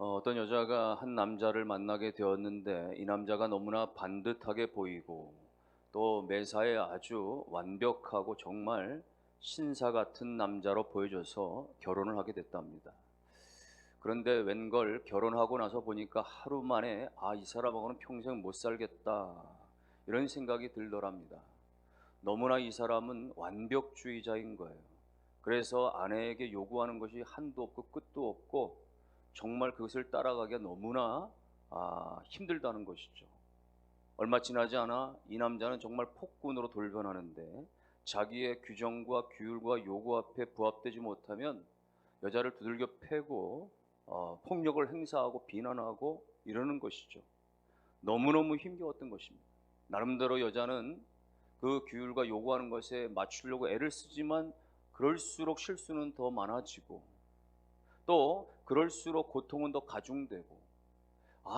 어떤 여자가 한 남자를 만나게 되었는데 이 남자가 너무나 반듯하게 보이고 또 매사에 아주 완벽하고 정말 신사 같은 남자로 보여져서 결혼을 하게 됐답니다. 그런데 웬걸 결혼하고 나서 보니까 하루 만에 이 사람하고는 평생 못 살겠다 이런 생각이 들더랍니다. 너무나 이 사람은 완벽주의자인 거예요. 그래서 아내에게 요구하는 것이 한도 없고 끝도 없고 정말 그것을 따라가기가 너무나 힘들다는 것이죠. 얼마 지나지 않아 이 남자는 정말 폭군으로 돌변하는데 자기의 규정과 규율과 요구 앞에 부합되지 못하면 여자를 두들겨 패고 폭력을 행사하고 비난하고 이러는 것이죠. 너무너무 힘겨웠던 것입니다. 나름대로 여자는 그 규율과 요구하는 것에 맞추려고 애를 쓰지만 그럴수록 실수는 더 많아지고 또 그럴수록 고통은 더 가중되고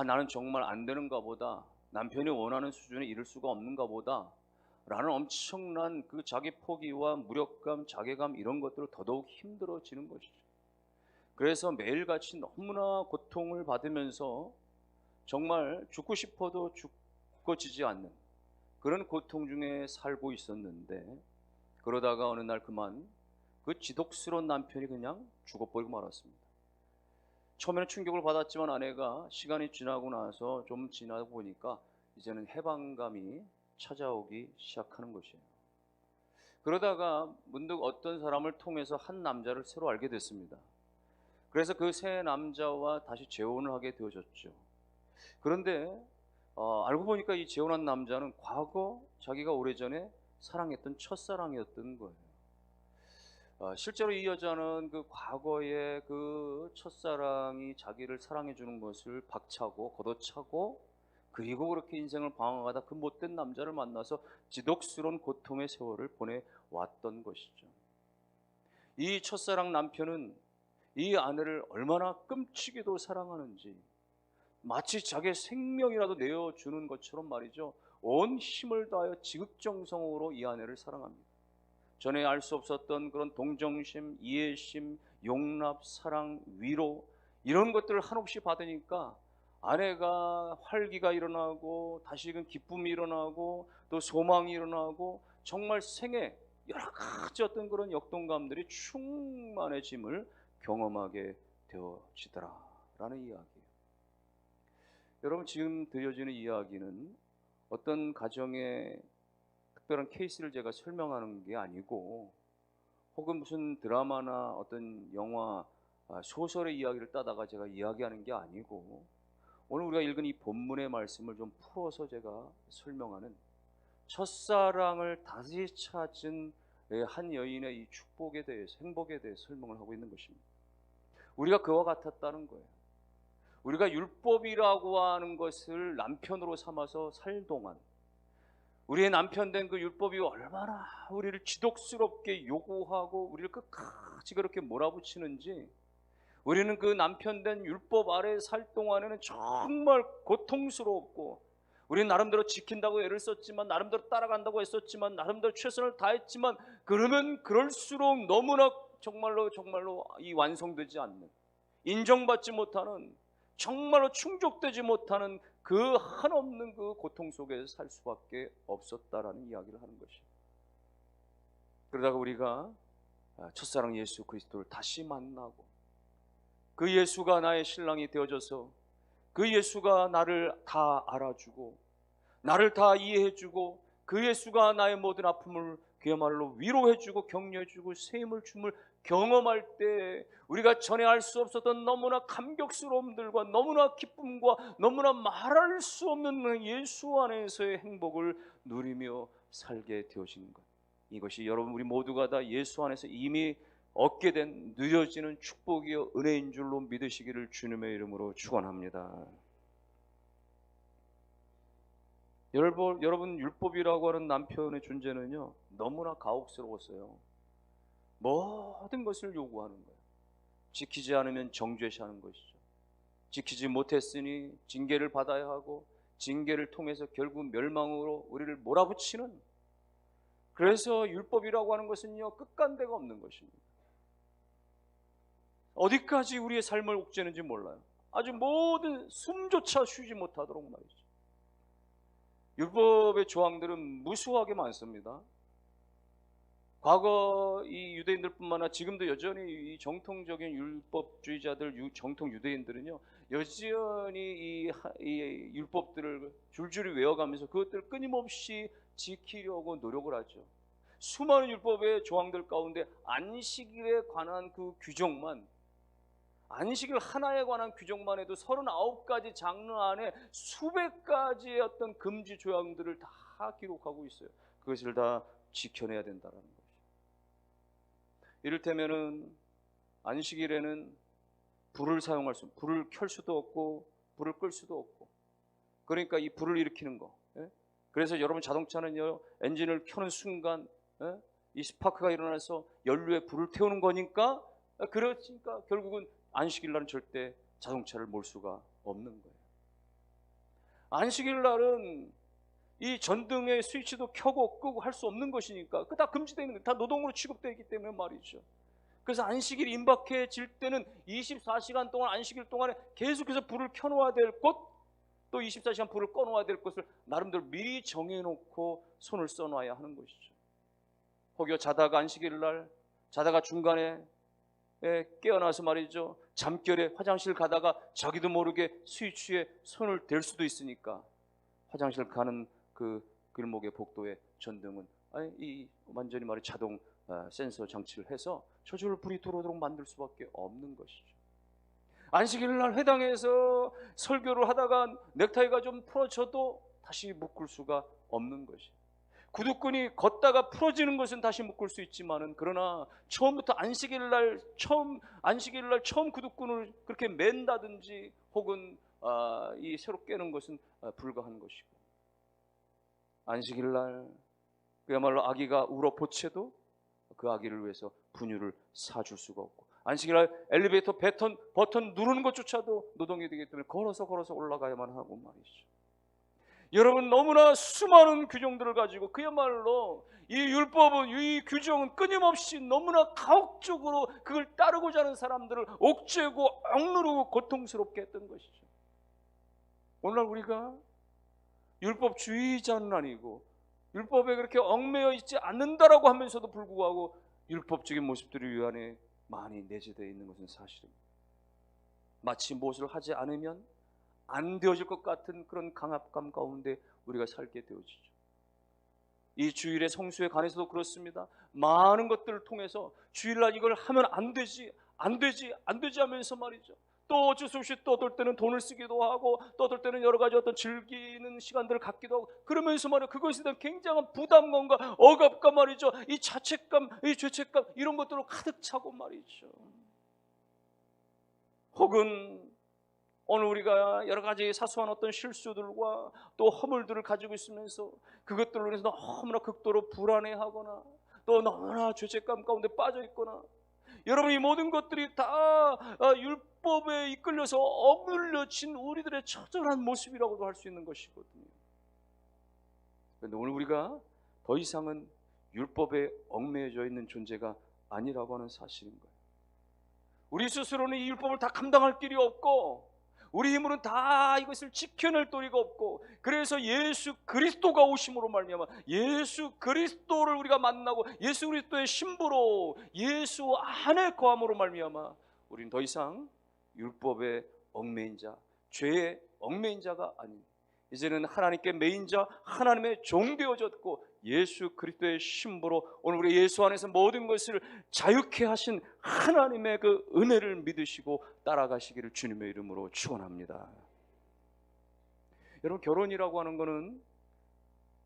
나는 정말 안 되는가 보다, 남편이 원하는 수준에 이를 수가 없는가 보다 라는 엄청난 그 자기 포기와 무력감, 자괴감 이런 것들을 더더욱 힘들어지는 것이죠. 그래서 매일같이 너무나 고통을 받으면서 정말 죽고 싶어도 죽어지지 않는 그런 고통 중에 살고 있었는데, 그러다가 어느 날 그만 그 지독스러운 남편이 그냥 죽어버리고 말았습니다. 처음에는 충격을 받았지만 아내가 시간이 지나고 나서 좀 지나고 보니까 이제는 해방감이 찾아오기 시작하는 것이에요. 그러다가 문득 어떤 사람을 통해서 한 남자를 새로 알게 됐습니다. 그래서 그 새 남자와 다시 재혼을 하게 되어졌죠. 그런데 알고 보니까 이 재혼한 남자는 과거 자기가 오래전에 사랑했던 첫사랑이었던 거예요. 실제로 이 여자는 그 과거의 그 첫사랑이 자기를 사랑해 주는 것을 박차고 걷어차고 그리고 그렇게 인생을 방황하다 그 못된 남자를 만나서 지독스러운 고통의 세월을 보내왔던 것이죠. 이 첫사랑 남편은 이 아내를 얼마나 끔찍이도 사랑하는지 마치 자기의 생명이라도 내어주는 것처럼 말이죠, 온 힘을 다하여 지극정성으로 이 아내를 사랑합니다. 전에 알 수 없었던 그런 동정심, 이해심, 용납, 사랑, 위로 이런 것들을 한없이 받으니까 아내가 활기가 일어나고 다시금 기쁨이 일어나고 또 소망이 일어나고 정말 생애 여러 가지 어떤 그런 역동감들이 충만해짐을 경험하게 되어지더라라는 이야기예요. 여러분, 지금 들려지는 이야기는 어떤 가정의 특별한 케이스를 제가 설명하는 게 아니고 혹은 무슨 드라마나 어떤 영화, 소설의 이야기를 따다가 제가 이야기하는 게 아니고 오늘 우리가 읽은 이 본문의 말씀을 좀 풀어서 제가 설명하는 첫사랑을 다시 찾은 한 여인의 이 축복에 대해서, 행복에 대해서 설명을 하고 있는 것입니다. 우리가 그와 같았다는 거예요. 우리가 율법이라고 하는 것을 남편으로 삼아서 살 동안 우리의 남편 된 그 율법이 얼마나 우리를 지독스럽게 요구하고 우리를 끝까지 그렇게 몰아붙이는지, 우리는 그 남편 된 율법 아래 살 동안에는 정말 고통스러웠고 우리는 나름대로 지킨다고 애를 썼지만, 나름대로 따라간다고 애썼지만, 나름대로 최선을 다했지만 그러면 그럴수록 너무나 정말로 이 완성되지 않는, 인정받지 못하는, 정말로 충족되지 못하는 그 한없는 그 고통 속에서 살 수밖에 없었다라는 이야기를 하는 것이에요. 그러다가 우리가 첫사랑 예수 그리스도를 다시 만나고 그 예수가 나의 신랑이 되어져서 그 예수가 나를 다 알아주고 나를 다 이해해주고 그 예수가 나의 모든 아픔을 그야말로 위로해주고 격려해주고 세임을 줌을 경험할 때 우리가 전에 알 수 없었던 너무나 감격스러움들과 너무나 기쁨과 너무나 말할 수 없는 예수 안에서의 행복을 누리며 살게 되어진 것, 이것이 여러분 우리 모두가 다 예수 안에서 이미 얻게 된 누려지는 축복이요 은혜인 줄로 믿으시기를 주님의 이름으로 축원합니다. 여러분 율법이라고 하는 남편의 존재는요 너무나 가혹스러웠어요. 모든 것을 요구하는 거예요. 지키지 않으면 정죄시하는 것이죠. 지키지 못했으니 징계를 받아야 하고 징계를 통해서 결국 멸망으로 우리를 몰아붙이는, 그래서 율법이라고 하는 것은요 끝간데가 없는 것입니다. 어디까지 우리의 삶을 옥죄는지 몰라요. 아주 모든 숨조차 쉬지 못하도록 말이죠. 율법의 조항들은 무수하게 많습니다. 과거 이 유대인들뿐만 아니라 지금도 여전히 이 정통적인 율법주의자들, 정통 유대인들은요, 여전히 이 율법들을 줄줄이 외워가면서 그것들을 끊임없이 지키려고 노력을 하죠. 수많은 율법의 조항들 가운데 안식일에 관한 그 규정만, 안식일 하나에 관한 규정만 해도 39가지 장르 안에 수백 가지의 어떤 금지 조항들을 다 기록하고 있어요. 그것을 다 지켜내야 된다는 거죠. 이를테면은 안식일에는 불을 켤 수도 없고 불을 끌 수도 없고, 그러니까 이 불을 일으키는 거, 그래서 여러분 자동차는요, 엔진을 켜는 순간 이 스파크가 일어나서 연료에 불을 태우는 거니까, 그러니까 결국은 안식일 날은 절대 자동차를 몰 수가 없는 거예요. 안식일 날은 이 전등의 스위치도 켜고 끄고 할 수 없는 것이니까 그 다 금지되어 있는 거예요. 다 노동으로 취급되어 있기 때문에 말이죠. 그래서 안식일이 임박해질 때는 24시간 동안, 안식일 동안에 계속해서 불을 켜놓아야 될 것, 또 24시간 불을 꺼놓아야 될 것을 나름대로 미리 정해놓고 손을 써놔야 하는 것이죠. 혹여 자다가 안식일 날 자다가 중간에 깨어나서 말이죠, 잠결에 화장실 가다가 자기도 모르게 스위치에 손을 댈 수도 있으니까 화장실 가는 그 길목의 복도의 전등은 이 완전히 말이 자동 센서 장치를 해서 저절로 불이 들어오도록 만들 수밖에 없는 것이죠. 안식일 날 회당에서 설교를 하다가 넥타이가 좀 풀어져도 다시 묶을 수가 없는 것이죠. 구두끈이 걷다가 풀어지는 것은 다시 묶을 수 있지만은, 그러나 처음부터 안식일 날 처음 구두끈을 그렇게 맨다든지 혹은 이 새로 깨는 것은 불가한 것이고, 안식일 날 그야말로 아기가 울어 보채도 그 아기를 위해서 분유를 사줄 수가 없고, 안식일 날 엘리베이터 버튼 누르는 것조차도 노동이 되기 때문에 걸어서 올라가야만 하고 말이죠. 여러분, 너무나 수많은 규정들을 가지고 그야말로 이 율법은, 이 규정은 끊임없이 너무나 가혹적으로 그걸 따르고자 하는 사람들을 옥죄고 억누르고 고통스럽게 했던 것이죠. 오늘날 우리가 율법주의자는 아니고 율법에 그렇게 얽매여 있지 않는다라고 하면서도 불구하고 율법적인 모습들이 이 안에 많이 내재되어 있는 것은 사실입니다. 마치 무엇을 하지 않으면 안 되어질 것 같은 그런 강압감 가운데 우리가 살게 되어지죠. 이 주일의 성수에 관해서도 그렇습니다. 많은 것들을 통해서 주일날 이걸 하면 안 되지 하면서 말이죠, 또 어쩔 수 없이 또 어떨 때는 돈을 쓰기도 하고 또 어떨 때는 여러 가지 어떤 즐기는 시간들을 갖기도 하고, 그러면서 말이죠, 그것에 대한 굉장한 부담감과 억압감 말이죠, 이 자책감, 이 죄책감, 이런 것들로 가득 차고 말이죠. 혹은 오늘 우리가 여러 가지 사소한 어떤 실수들과 또 허물들을 가지고 있으면서 그것들로 인해서 너무나 극도로 불안해하거나 또 너무나 죄책감 가운데 빠져 있거나, 여러분, 이 모든 것들이 다 율법에 이끌려서 억눌려진 우리들의 처절한 모습이라고도 할 수 있는 것이거든요. 그런데 오늘 우리가 더 이상은 율법에 얽매여져 있는 존재가 아니라고 하는 사실인 거예요. 우리 스스로는 이 율법을 다 감당할 길이 없고 우리 힘으로는 다 이것을 지켜낼 도리가 없고, 그래서 예수 그리스도가 오심으로 말미암아 예수 그리스도를 우리가 만나고 예수 그리스도의 신부로 예수 안에 거함으로 말미암아 우리는 더 이상 율법의 얽매인 자, 죄의 얽매인 자가 아닌, 이제는 하나님께 매인 자, 하나님의 종 되어졌고 예수 그리스도의 신부로 오늘 우리 예수 안에서 모든 것을 자유케 하신 하나님의 그 은혜를 믿으시고 따라가시기를 주님의 이름으로 축원합니다. 여러분, 결혼이라고 하는 것은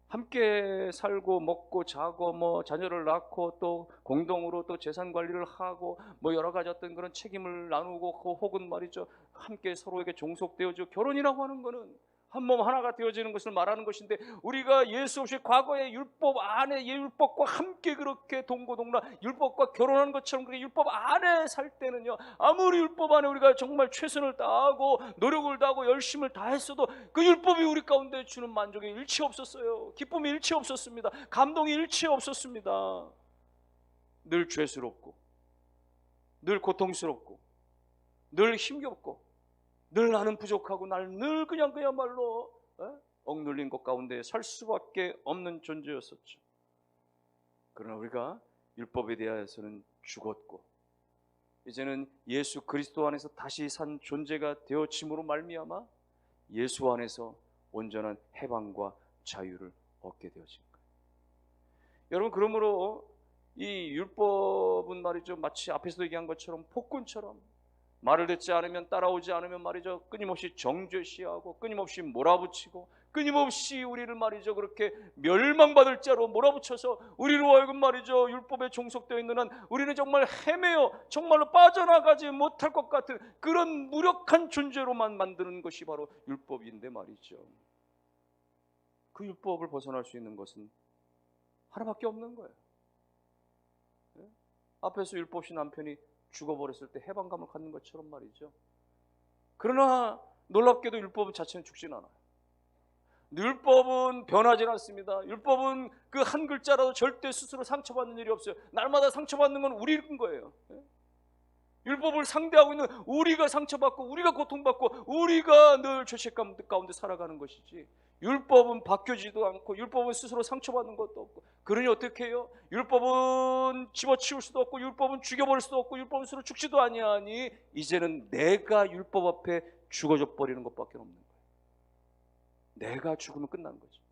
함께 살고 먹고 자고 자녀를 낳고 또 공동으로 또 재산 관리를 하고 여러 가지 어떤 그런 책임을 나누고 혹은 말이죠, 함께 서로에게 종속되어져, 결혼이라고 하는 것은 한 몸 하나가 되어지는 것을 말하는 것인데, 우리가 예수 없이 과거의 율법 안에 율법과 함께 그렇게 동고동락 율법과 결혼하는 것처럼 그렇게 율법 안에 살 때는요, 아무리 율법 안에 우리가 정말 최선을 다하고 노력을 다하고 열심을 다했어도 그 율법이 우리 가운데 주는 만족이 일치 없었어요. 기쁨이 일치 없었습니다. 감동이 일치 없었습니다. 늘 죄스럽고 늘 고통스럽고 늘 힘겹고 늘 나는 부족하고 날 늘 그야말로 억눌린 것 가운데 살 수밖에 없는 존재였었죠. 그러나 우리가 율법에 대하여서는 죽었고 이제는 예수 그리스도 안에서 다시 산 존재가 되어짐으로 말미암아 예수 안에서 온전한 해방과 자유를 얻게 되어진 거예요. 여러분, 그러므로 이 율법은 말이죠, 마치 앞에서도 얘기한 것처럼 폭군처럼 말을 듣지 않으면, 따라오지 않으면 말이죠, 끊임없이 정죄시하고 끊임없이 몰아붙이고 끊임없이 우리를 말이죠, 그렇게 멸망받을 자로 몰아붙여서 우리로 하여금 말이죠, 율법에 종속되어 있는 한 우리는 정말 헤매어 정말로 빠져나가지 못할 것 같은 그런 무력한 존재로만 만드는 것이 바로 율법인데 말이죠. 그 율법을 벗어날 수 있는 것은 하나밖에 없는 거예요. 앞에서 율법 없이 남편이 죽어버렸을 때 해방감을 갖는 것처럼 말이죠. 그러나 놀랍게도 율법 자체는 죽진 않아요. 율법은 변하지 않습니다. 율법은 그 한 글자라도 절대 스스로 상처받는 일이 없어요. 날마다 상처받는 건 우리인 거예요. 율법을 상대하고 있는 우리가 상처받고 우리가 고통받고 우리가 늘 죄책감 가운데 살아가는 것이지, 율법은 바뀌지도 않고 율법은 스스로 상처받는 것도 없고, 그러니 어떻게 해요? 율법은 집어치울 수도 없고 율법은 죽여버릴 수도 없고 율법은 스스로 죽지도 아니하니 이제는 내가 율법 앞에 죽어져 버리는 것밖에 없는 거예요. 내가 죽으면 끝나는 거죠.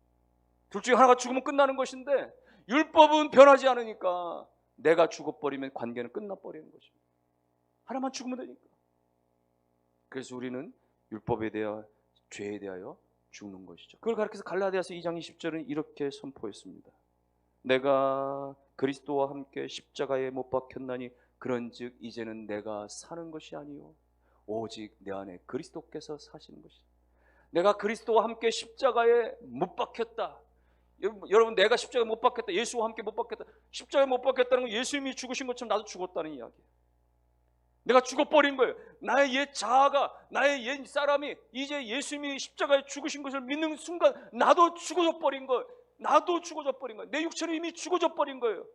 둘 중에 하나가 죽으면 끝나는 것인데 율법은 변하지 않으니까 내가 죽어버리면 관계는 끝나버리는 것입니다. 하나만 죽으면 되니까. 그래서 우리는 율법에 대하여, 죄에 대하여 죽는 것이죠. 그걸 가르쳐서 갈라디아서 2장 20절은 이렇게 선포했습니다. 내가 그리스도와 함께 십자가에 못 박혔나니 그런즉 이제는 내가 사는 것이 아니요 오직 내 안에 그리스도께서 사시는 것이다. 내가 그리스도와 함께 십자가에 못 박혔다. 여러분, 내가 십자가에 못 박혔다, 예수와 함께 못 박혔다. 십자가에 못 박혔다는 건 예수님이 죽으신 것처럼 나도 죽었다는 이야기예요. 내가 죽어버린 거예요. 나의 옛 자아가, 나의 옛 사람이 이제 예수님이 십자가에 죽으신 것을 믿는 순간 나도 죽어져 버린 거예요. 나도 죽어져 버린 거예요. 내 육체는 이미 죽어져 버린 거예요.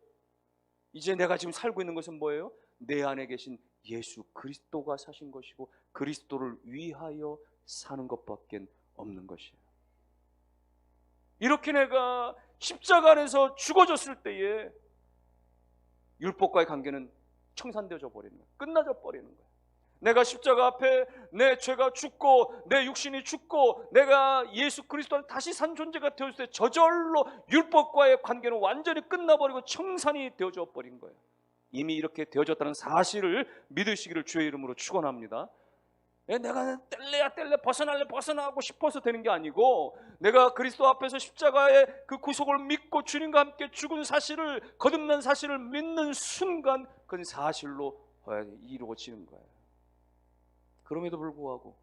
이제 내가 지금 살고 있는 것은 뭐예요? 내 안에 계신 예수 그리스도가 사신 것이고 그리스도를 위하여 사는 것밖에 없는 것이에요. 이렇게 내가 십자가 안에서 죽어졌을 때에 율법과의 관계는 청산되어져 버리는 거예요. 끝나져 버리는 거예요. 내가 십자가 앞에 내 죄가 죽고 내 육신이 죽고 내가 예수 그리스도를 다시 산 존재가 되었을 때 저절로 율법과의 관계는 완전히 끝나버리고 청산이 되어져 버린 거예요. 이미 이렇게 되어졌다는 사실을 믿으시기를 주의 이름으로 축원합니다. 내가 뗄래 벗어나고 싶어서 되는 게 아니고, 내가 그리스도 앞에서 십자가의 그 구속을 믿고 주님과 함께 죽은 사실을, 거듭난 사실을 믿는 순간 그건 사실로 이루어지는 거예요. 그럼에도 불구하고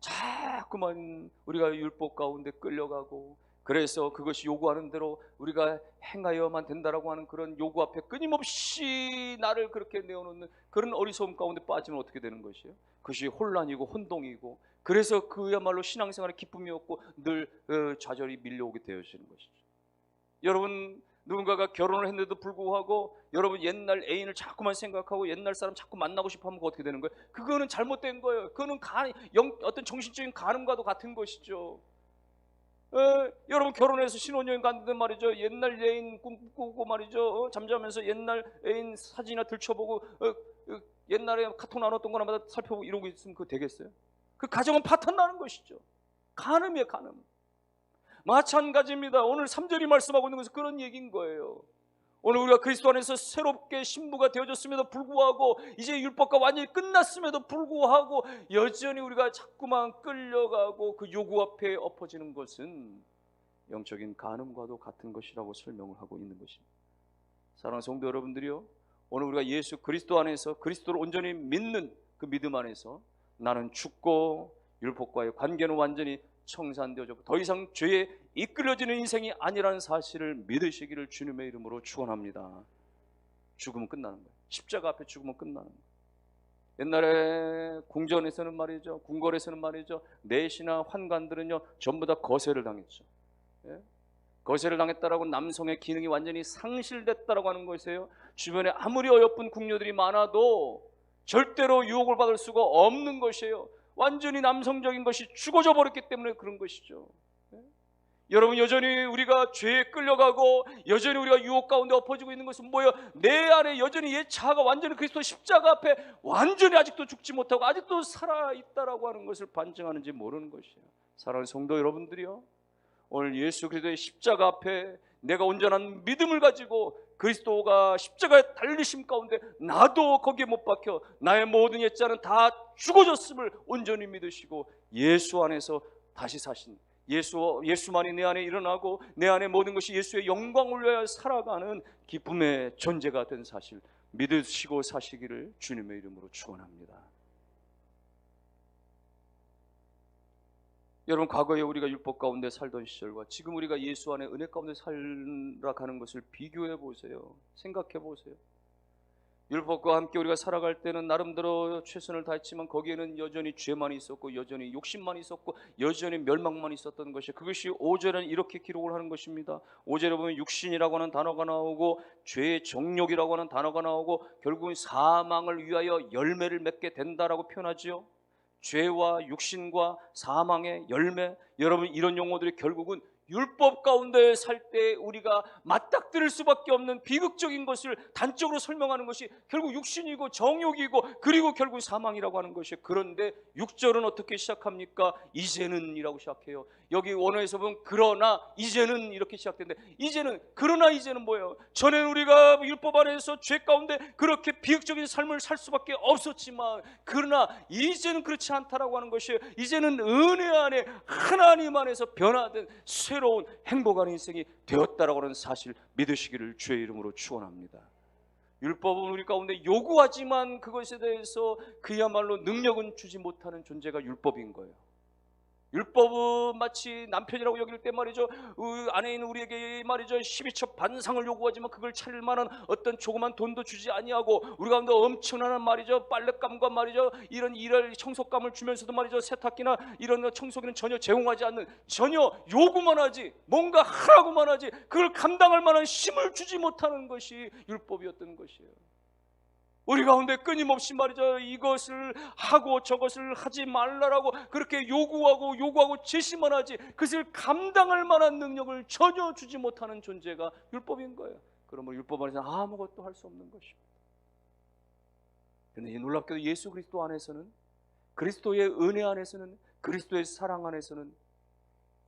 자꾸만 우리가 율법 가운데 끌려가고, 그래서 그것이 요구하는 대로 우리가 행하여만 된다라고 하는 그런 요구 앞에 끊임없이 나를 그렇게 내어놓는 그런 어리석음 가운데 빠지면 어떻게 되는 것이에요? 그것이 혼란이고 혼동이고, 그래서 그야말로 신앙생활에 기쁨이 없고 늘 좌절이 밀려오게 되어지는 것이죠. 여러분, 누군가가 결혼을 했는데도 불구하고 여러분 옛날 애인을 자꾸만 생각하고 옛날 사람 자꾸 만나고 싶어 하면 어떻게 되는 거예요? 그거는 잘못된 거예요. 그거는 어떤 정신적인 간음과도 같은 것이죠. 여러분, 결혼해서 신혼여행 갔는데 말이죠, 옛날 애인 꿈꾸고 말이죠, 잠자면서 옛날 애인 사진이나 들춰보고 옛날에 카톡 나눴던 거나 살펴보고 이러고 있으면 그거 되겠어요? 그 가정은 파탄 나는 것이죠. 간음이에요, 간음. 마찬가지입니다. 오늘 3절이 말씀하고 있는 것은 그런 얘기인 거예요. 오늘 우리가 그리스도 안에서 새롭게 신부가 되어졌음에도 불구하고, 이제 율법과 완전히 끝났음에도 불구하고 여전히 우리가 자꾸만 끌려가고 그 요구 앞에 엎어지는 것은 영적인 간음과도 같은 것이라고 설명을 하고 있는 것입니다. 사랑하는 성도 여러분들이요, 오늘 우리가 예수 그리스도 안에서 그리스도를 온전히 믿는 그 믿음 안에서 나는 죽고 율법과의 관계는 완전히 청산되어졌고 더 이상 죄에 이끌려지는 인생이 아니라는 사실을 믿으시기를 주님의 이름으로 축원합니다. 죽으면 끝나는 거예요. 십자가 앞에 죽으면 끝나는 거예요. 옛날에 궁전에서는 말이죠, 궁궐에서는 말이죠, 내시나 환관들은요 전부 다 거세를 당했죠. 예? 거세를 당했다라고 남성의 기능이 완전히 상실됐다라고 하는 것이에요. 주변에 아무리 어여쁜 궁녀들이 많아도 절대로 유혹을 받을 수가 없는 것이에요. 완전히 남성적인 것이 죽어져 버렸기 때문에 그런 것이죠. 여러분, 여전히 우리가 죄에 끌려가고 여전히 우리가 유혹 가운데 엎어지고 있는 것은 뭐예요? 내 안에 여전히 옛 자아가 완전히 그리스도 십자가 앞에 완전히 아직도 죽지 못하고 아직도 살아있다라고 하는 것을 반증하는지 모르는 것이에요. 사랑하는 성도 여러분들이요, 오늘 예수 그리스도의 십자가 앞에 내가 온전한 믿음을 가지고 그리스도가 십자가에 달리심 가운데 나도 거기에 못 박혀 나의 모든 옛자는 다 죽어졌음을 온전히 믿으시고 예수 안에서 다시 사신 예수만이 내 안에 일어나고 내 안에 모든 것이 예수의 영광을 위하여 살아가는 기쁨의 존재가 된 사실 믿으시고 사시기를 주님의 이름으로 축원합니다. 여러분, 과거에 우리가 율법 가운데 살던 시절과 지금 우리가 예수 안에 은혜 가운데 살아가는 것을 비교해 보세요. 생각해 보세요. 율법과 함께 우리가 살아갈 때는 나름대로 최선을 다했지만 거기에는 여전히 죄만 있었고 여전히 욕심만 있었고 여전히 멸망만 있었던 것이, 그것이 5절에는 이렇게 기록을 하는 것입니다. 5절에 보면 육신이라고 하는 단어가 나오고 죄의 정욕이라고 하는 단어가 나오고 결국은 사망을 위하여 열매를 맺게 된다라고 표현하지요. 죄와 육신과 사망의 열매, 여러분, 이런 용어들이 결국은 율법 가운데 살 때 우리가 맞닥뜨릴 수밖에 없는 비극적인 것을 단적으로 설명하는 것이 결국 육신이고 정욕이고 그리고 결국 사망이라고 하는 것이에요. 그런데 6절은 어떻게 시작합니까? 이제는 이라고 시작해요. 여기 원어에서 보면 그러나 이제는 이렇게 시작되는데, 이제는, 그러나 이제는 뭐예요? 전에는 우리가 율법 안에서 죄 가운데 그렇게 비극적인 삶을 살 수밖에 없었지만 그러나 이제는 그렇지 않다라고 하는 것이에요. 이제는 은혜 안에 하나님 안에서 변화된 새로운 행복한 인생이 되었다라고 하는 사실 믿으시기를 주의 이름으로 축원합니다. 율법은 우리 가운데 요구하지만 그것에 대해서 그야말로 능력은 주지 못하는 존재가 율법인 거예요. 율법은 마치 남편이라고 여길 때 말이죠, 안에 있는 우리에게 말이죠 12첩 반상을 요구하지만 그걸 차릴 만한 어떤 조그만 돈도 주지 아니하고 우리 가운데 엄청난 말이죠 빨랫감과 말이죠 이런 일할 청소감을 주면서도 말이죠 세탁기나 이런 청소기는 전혀 제공하지 않는, 전혀 요구만 하지 뭔가 하라고만 하지 그걸 감당할 만한 힘을 주지 못하는 것이 율법이었던 것이에요. 우리 가운데 끊임없이 말이죠 이것을 하고 저것을 하지 말라라고 그렇게 요구하고 제시만 하지 그것을 감당할 만한 능력을 전혀 주지 못하는 존재가 율법인 거예요. 그러면 율법 안에서 아무것도 할 수 없는 것입니다. 그런데 놀랍게도 예수 그리스도 안에서는, 그리스도의 은혜 안에서는, 그리스도의 사랑 안에서는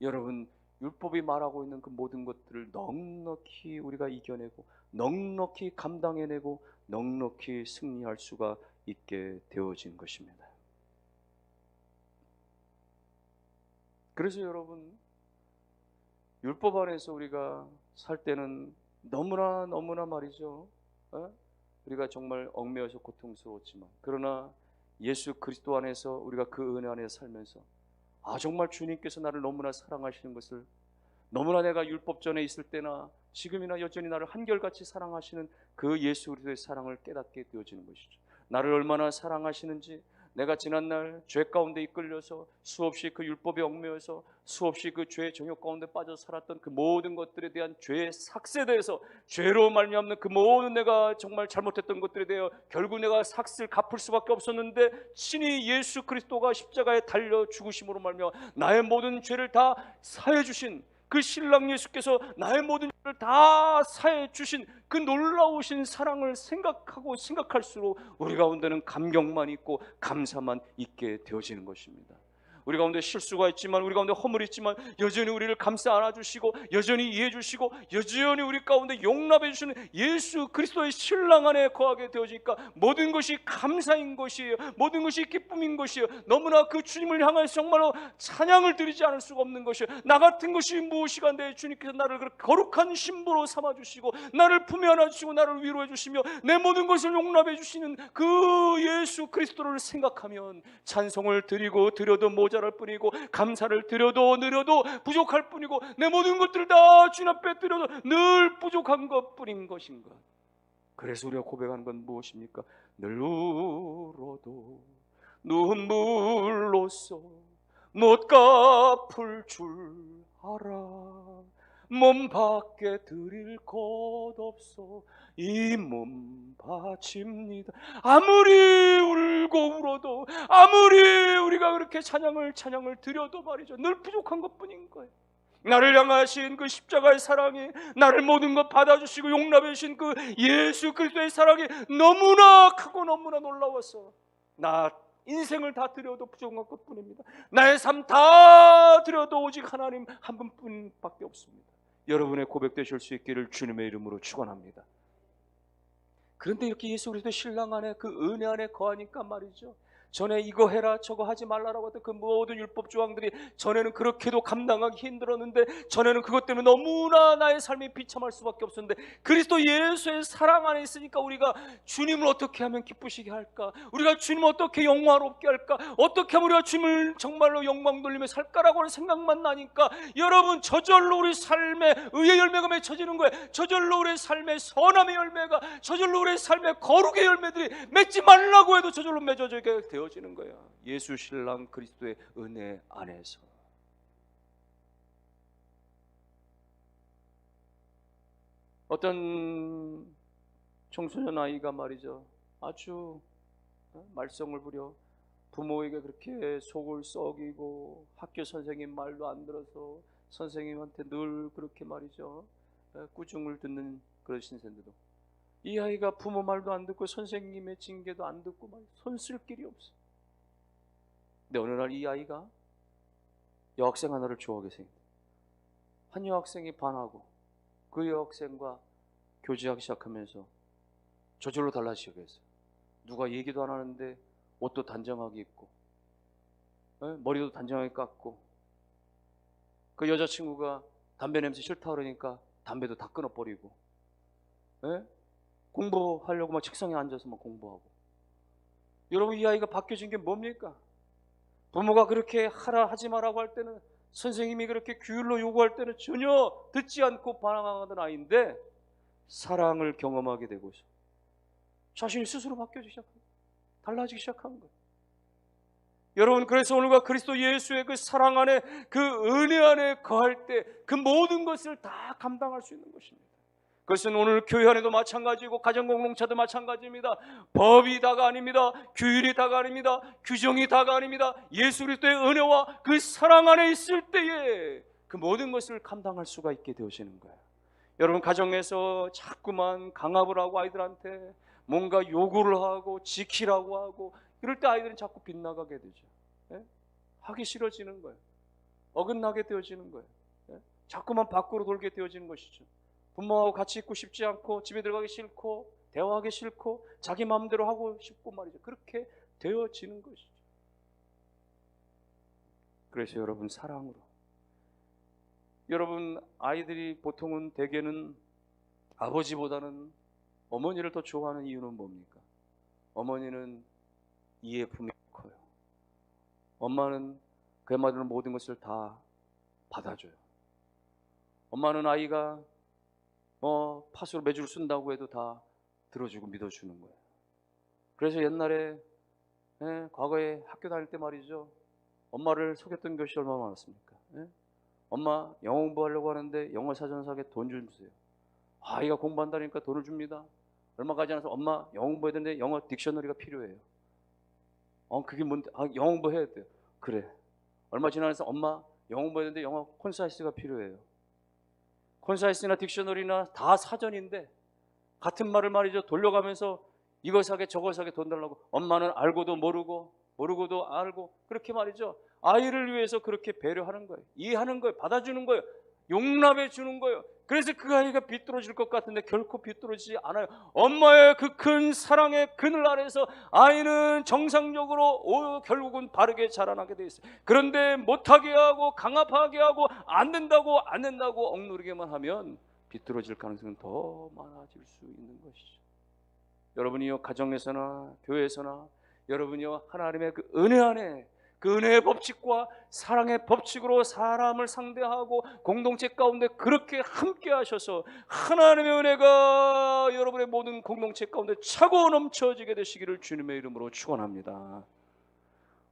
여러분 율법이 말하고 있는 그 모든 것들을 넉넉히 우리가 이겨내고 넉넉히 감당해내고 넉넉히 승리할 수가 있게 되어진 것입니다. 그래서 여러분 율법 안에서 우리가 살 때는 너무나 말이죠 우리가 정말 얽매여서 고통스러웠지만 그러나 예수 그리스도 안에서 우리가 그 은혜 안에 살면서 정말 주님께서 나를 너무나 사랑하시는 것을, 너무나 내가 율법 전에 있을 때나 지금이나 여전히 나를 한결같이 사랑하시는 그 예수 그리스도의 사랑을 깨닫게 되어지는 것이죠. 나를 얼마나 사랑하시는지, 내가 지난날 죄 가운데 이끌려서 수없이 그 율법에 얽매여서 수없이 그 죄의 정욕 가운데 빠져 살았던 그 모든 것들에 대한 죄의 삭세대에서 죄로 말미암는 그 모든 내가 정말 잘못했던 것들에 대해 결국 내가 삭스를 갚을 수밖에 없었는데 친히 예수 그리스도가 십자가에 달려 죽으심으로 말미암아 나의 모든 죄를 다 사해 주신 그 신랑 예수께서 나의 모든 죄를 다 사해 주신 그 놀라우신 사랑을 생각할수록 우리 가운데는 감격만 있고 감사만 있게 되어지는 것입니다. 우리 가운데 실수가 있지만 우리 가운데 허물이 있지만 여전히 우리를 감싸 안아주시고 여전히 이해해 주시고 여전히 우리 가운데 용납해 주시는 예수 그리스도의 신랑 안에 거하게 되어지니까 모든 것이 감사인 것이에요. 모든 것이 기쁨인 것이에요. 너무나 그 주님을 향해서 정말로 찬양을 드리지 않을 수가 없는 것이에요. 나 같은 것이 무엇이간데 주님께서 나를 거룩한 신부로 삼아주시고 나를 품에 안아주시고 나를 위로해 주시며 내 모든 것을 용납해 주시는 그 예수 그리스도를 생각하면 찬송을 드려도 모자랄 뿐이고 감사를 드려도 느려도 부족할 뿐이고 내 모든 것들을 다 주님 앞에 드려도 늘 부족한 것뿐인 것인가. 그래서 우리가 고백하는 건 무엇입니까? 늘 울어도 눈물로써 못 갚을 줄 알아. 몸 밖에 드릴 것 없어 이 몸 바칩니다. 아무리 울고 울어도, 아무리 우리가 그렇게 찬양을 드려도 말이죠, 늘 부족한 것뿐인 거예요. 나를 향하신 그 십자가의 사랑이, 나를 모든 것 받아주시고 용납해 주신 그 예수 그리스도의 사랑이 너무나 크고 너무나 놀라워서 나 인생을 다 드려도 부족한 것뿐입니다. 나의 삶 다 드려도 오직 하나님 한 분뿐밖에 없습니다. 여러분의 고백되실 수 있기를 주님의 이름으로 축원합니다. 그런데 이렇게 예수 그리스도 신랑 안에, 그 은혜 안에 거하니까 말이죠, 전에 이거 해라 저거 하지 말라라고 했던 그 모든 율법 조항들이 전에는 그렇게도 감당하기 힘들었는데, 전에는 그것 때문에 너무나 나의 삶이 비참할 수밖에 없었는데, 그리스도 예수의 사랑 안에 있으니까 우리가 주님을 어떻게 하면 기쁘시게 할까, 우리가 주님을 어떻게 영화롭게 할까, 어떻게 하면 우리가 주님을 정말로 영광 돌리며 살까라고 하는 생각만 나니까 여러분, 저절로 우리 삶에 의의 열매가 맺혀지는 거예요. 저절로 우리 삶에 선함의 열매가, 저절로 우리 삶에 거룩의 열매들이 맺지 말라고 해도 저절로 맺어지게 되어지는 거야. 예수 신랑 그리스도의 은혜 안에서. 어떤 청소년 아이가 말이죠, 아주 말썽을 부려 부모에게 그렇게 속을 썩이고 학교 선생님 말도 안 들어서 선생님한테 늘 그렇게 말이죠 꾸중을 듣는 그런 신세인데도 이 아이가 부모 말도 안 듣고 선생님의 징계도 안 듣고 손 쓸 길이 없어. 근데 어느 날 이 아이가 여학생 하나를 좋아하게 생겼다. 한 여학생이 반하고 그 여학생과 교제하기 시작하면서 저절로 달라지게 했어요. 누가 얘기도 안 하는데 옷도 단정하게 입고 머리도 단정하게 깎고, 그 여자친구가 담배 냄새 싫다 그러니까 담배도 다 끊어버리고, 공부하려고 막 책상에 앉아서 막 공부하고. 여러분, 이 아이가 바뀌어진 게 뭡니까? 부모가 그렇게 하라 하지 마라고 할 때는, 선생님이 그렇게 규율로 요구할 때는 전혀 듣지 않고 반항하던 아이인데 사랑을 경험하게 되고 있어. 자신이 스스로 바뀌어지기 시작합니다. 달라지기 시작한 거예요. 여러분, 그래서 오늘과 그리스도 예수의 그 사랑 안에, 그 은혜 안에 거할 때 그 모든 것을 다 감당할 수 있는 것입니다. 그것은 오늘 교회 안에도 마찬가지고 가정공동체도 마찬가지입니다. 법이 다가 아닙니다. 규율이 다가 아닙니다. 규정이 다가 아닙니다. 예수 그리스도의 은혜와 그 사랑 안에 있을 때에 그 모든 것을 감당할 수가 있게 되어지는 거예요. 여러분, 가정에서 자꾸만 강압을 하고 아이들한테 뭔가 요구를 하고 지키라고 하고 이럴 때 아이들은 자꾸 빗나가게 되죠. 하기 싫어지는 거예요. 어긋나게 되어지는 거예요. 자꾸만 밖으로 돌게 되어지는 것이죠. 부모하고 같이 있고 싶지 않고, 집에 들어가기 싫고, 대화하기 싫고, 자기 마음대로 하고 싶고 말이죠. 그렇게 되어지는 것이죠. 그래서 여러분, 사랑으로, 여러분, 아이들이 보통은 대개는 아버지보다는 어머니를 더 좋아하는 이유는 뭡니까? 어머니는 이해 품이 커요. 엄마는 그야말로 모든 것을 다 받아줘요. 엄마는 아이가 팥으로 매주를 쓴다고 해도 다 들어주고 믿어주는 거예요. 그래서 옛날에 과거에 학교 다닐 때 말이죠, 엄마를 속였던 것이 얼마나 많았습니까? 엄마 영어 공부하려고 하는데 영어 사전 사게 돈 좀 주세요. 아이가 공부한다니까 돈을 줍니다. 얼마 가지 않아서 엄마 영어 공부해야 되는데 영어 딕셔너리가 필요해요. 그게 뭔데? 영어 공부해야 돼요. 그래. 얼마 지나서 엄마 영어 공부해야 되는데 영어 콘사이스가 필요해요. 콘사이스나 딕셔너리나 다 사전인데 같은 말을 말이죠, 돌려가면서 이거 사게 저거 사게 돈 달라고. 엄마는 알고도 모르고 모르고도 알고 그렇게 말이죠, 아이를 위해서 그렇게 배려하는 거예요. 이해하는 거예요. 받아주는 거예요. 용납해 주는 거예요. 그래서 그 아이가 비뚤어질 것 같은데 결코 비뚤어지지 않아요. 엄마의 그 큰 사랑의 그늘 아래서 아이는 정상적으로 결국은 바르게 자라나게 돼 있어요. 그런데 못하게 하고 강압하게 하고 안 된다고 억누르게만 하면 비뚤어질 가능성은 더 많아질 수 있는 것이죠. 여러분이요, 가정에서나 교회에서나 여러분이요, 하나님의 그 은혜 안에, 그 은혜의 법칙과 사랑의 법칙으로 사람을 상대하고 공동체 가운데 그렇게 함께 하셔서 하나님의 은혜가 여러분의 모든 공동체 가운데 차고 넘쳐지게 되시기를 주님의 이름으로 축원합니다.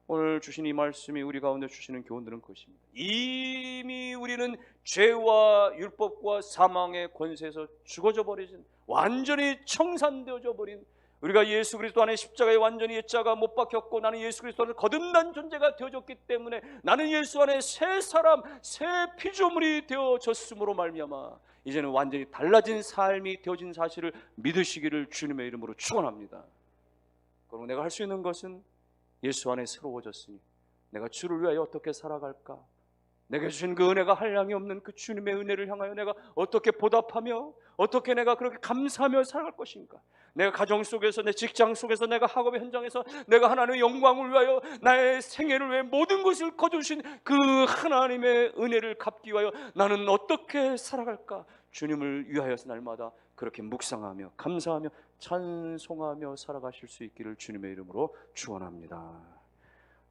오늘 주신 이 말씀이 우리 가운데 주시는 교훈들은 그것입니다. 이미 우리는 죄와 율법과 사망의 권세에서 죽어져 버리진, 완전히 청산되어져 버린, 우리가 예수 그리스도 안에 십자가에 완전히 옛자가 못 박혔고 나는 예수 그리스도 안에 거듭난 존재가 되어졌기 때문에 나는 예수 안에 새 사람, 새 피조물이 되어졌음으로 말미암아 이제는 완전히 달라진 삶이 되어진 사실을 믿으시기를 주님의 이름으로 축원합니다. 그리고 내가 할 수 있는 것은 예수 안에 새로워졌으니 내가 주를 위하여 어떻게 살아갈까? 내게 주신 그 은혜가 한량이 없는 그 주님의 은혜를 향하여 내가 어떻게 보답하며 어떻게 내가 그렇게 감사하며 살아갈 것인가? 내가 가정 속에서, 내 직장 속에서, 내가 학업의 현장에서 내가 하나님의 영광을 위하여, 나의 생애를 위해 모든 것을 거두신 그 하나님의 은혜를 갚기 위하여 나는 어떻게 살아갈까? 주님을 위하여서 날마다 그렇게 묵상하며 감사하며 찬송하며 살아가실 수 있기를 주님의 이름으로 축원합니다.